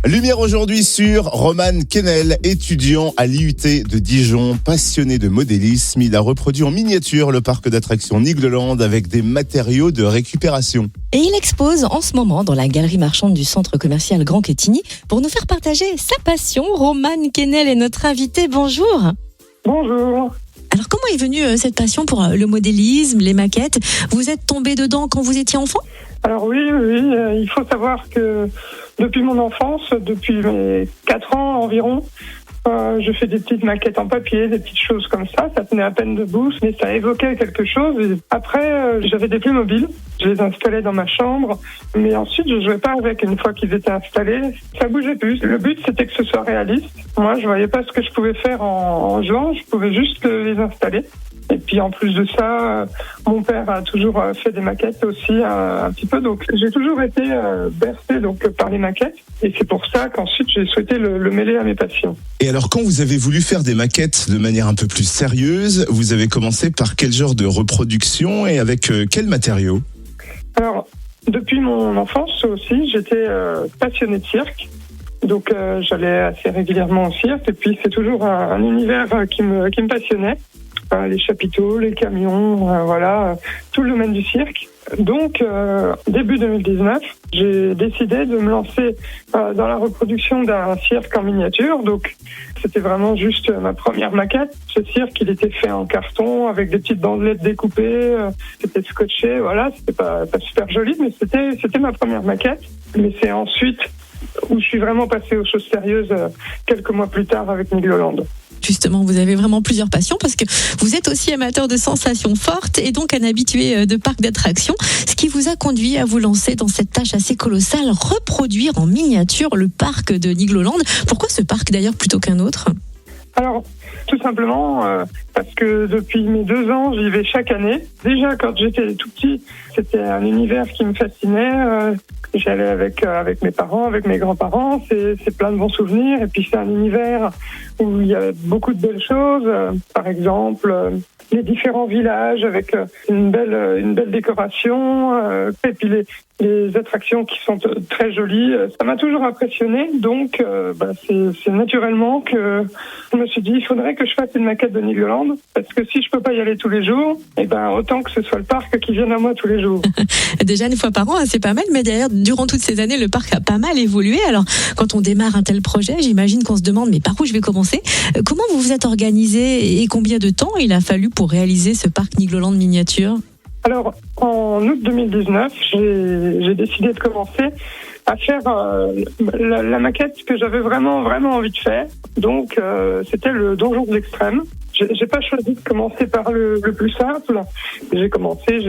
Lumière aujourd'hui sur Roman Kennel, étudiant à l'IUT de Dijon, passionné de modélisme. Il a reproduit en miniature le parc d'attractions Nigloland avec des matériaux de récupération. Et il expose en ce moment dans la galerie marchande du centre commercial Grand Quetigny. Pour nous faire partager sa passion, Roman Kennel est notre invité. Bonjour. Bonjour. Alors comment est venue cette passion pour le modélisme, les maquettes ? Vous êtes tombé dedans quand vous étiez enfant ? Alors oui, il faut savoir que depuis mon enfance, depuis mes 4 ans environ, je fais des petites maquettes en papier, des petites choses comme ça. Ça tenait à peine debout, mais ça évoquait quelque chose. Et après, j'avais des Playmobil. Je les installais dans ma chambre. Mais ensuite, je jouais pas avec. Une fois qu'ils étaient installés, ça bougeait plus. Le but, c'était que ce soit réaliste. Moi, je voyais pas ce que je pouvais faire en jouant. Je pouvais juste les installer. Et puis en plus de ça, mon père a toujours fait des maquettes aussi un petit peu. Donc j'ai toujours été bercé par les maquettes. Et c'est pour ça qu'ensuite j'ai souhaité le mêler à mes passions. Et alors quand vous avez voulu faire des maquettes de manière un peu plus sérieuse, vous avez commencé par quel genre de reproduction et avec quels matériaux ? Alors depuis mon enfance aussi, j'étais passionné de cirque. Donc j'allais assez régulièrement au cirque. Et puis c'est toujours un univers qui me passionnait. Les chapiteaux, les camions, tout le domaine du cirque. Donc, début 2019, j'ai décidé de me lancer dans la reproduction d'un cirque en miniature. Donc, c'était vraiment juste ma première maquette. Ce cirque, il était fait en carton avec des petites bandelettes découpées. C'était scotché, c'était pas super joli, mais c'était ma première maquette. Mais c'est ensuite où je suis vraiment passé aux choses sérieuses quelques mois plus tard avec Nigloland. Justement, vous avez vraiment plusieurs passions parce que vous êtes aussi amateur de sensations fortes et donc un habitué de parcs d'attractions, ce qui vous a conduit à vous lancer dans cette tâche assez colossale, reproduire en miniature le parc de Nigloland. Pourquoi ce parc d'ailleurs plutôt qu'un autre ? Alors, tout simplement parce que depuis mes 2 ans, j'y vais chaque année. Déjà, quand j'étais tout petit, c'était un univers qui me fascinait. J'allais avec mes parents, avec mes grands-parents. C'est plein de bons souvenirs. Et puis, c'est un univers où il y a beaucoup de belles choses. Par exemple, les différents villages avec une belle décoration. Et puis, les attractions qui sont très jolies. Ça m'a toujours impressionné. Donc, c'est naturellement que je me suis dit, il faudrait que je fasse une maquette de Nigloland. Parce que si je peux pas y aller tous les jours, autant que ce soit le parc qui vienne à moi tous les jours. Déjà, une fois par an, c'est pas mal. Mais d'ailleurs, durant toutes ces années, le parc a pas mal évolué. Alors, quand on démarre un tel projet, j'imagine qu'on se demande, mais par où je vais commencer ? Comment vous vous êtes organisé et combien de temps il a fallu pour réaliser ce parc Nigloland miniature ? Alors, en août 2019, j'ai décidé de commencer à faire la maquette que j'avais vraiment envie de faire. Donc, c'était le donjon de l'extrême. J'ai pas choisi de commencer par le plus simple. J'ai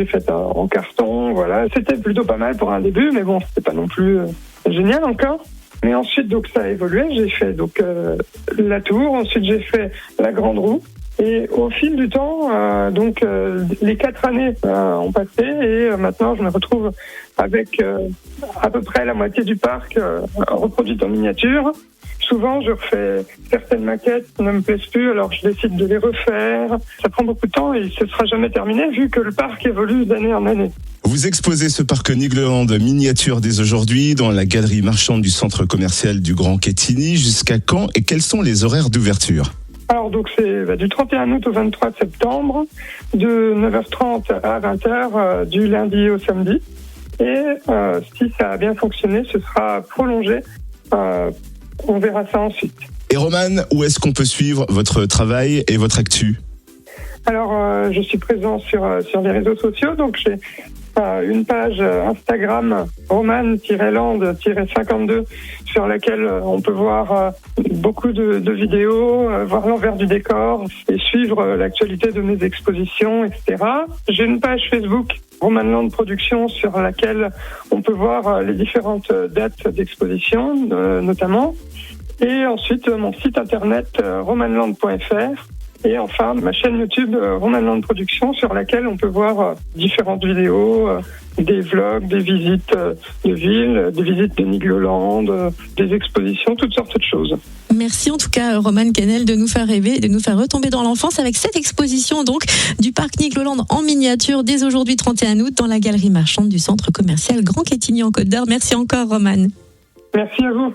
fait en carton, voilà. C'était plutôt pas mal pour un début, mais bon, c'était pas non plus génial encore. Mais ensuite, donc, ça a évolué. J'ai fait la tour. Ensuite, j'ai fait la grande roue. Et au fil du temps, les 4 années ont passé et maintenant je me retrouve avec à peu près la moitié du parc reproduite en miniature. Souvent, je refais certaines maquettes qui ne me plaisent plus, alors je décide de les refaire. Ça prend beaucoup de temps et ce ne sera jamais terminé vu que le parc évolue d'année en année. Vous exposez ce parc Nigloland miniature dès aujourd'hui dans la galerie marchande du centre commercial du Grand Quetigny. Jusqu'à quand et quels sont les horaires d'ouverture ? Alors donc c'est du 31 août au 23 septembre, de 9h30 à 20h du lundi au samedi. Et si ça a bien fonctionné, ce sera prolongé. On verra ça ensuite. Et Roman, où est-ce qu'on peut suivre votre travail et votre actu ? Alors je suis présent sur les réseaux sociaux, donc j'ai une page Instagram roman-land-52 sur laquelle on peut voir beaucoup de vidéos, voir l'envers du décor et suivre l'actualité de mes expositions, etc. J'ai une page Facebook Roman Land Production sur laquelle on peut voir les différentes dates d'exposition notamment. Et ensuite mon site internet romanland.fr. Et enfin, ma chaîne YouTube Roman Land Production sur laquelle on peut voir différentes vidéos, des vlogs, des visites de villes, des visites de Nigloland, des expositions, toutes sortes de choses. Merci en tout cas Roman Kennel de nous faire rêver, de nous faire retomber dans l'enfance avec cette exposition donc du parc Nigloland en miniature dès aujourd'hui 31 août dans la galerie marchande du centre commercial Grand Quetigny en Côte d'Or. Merci encore Roman. Merci à vous.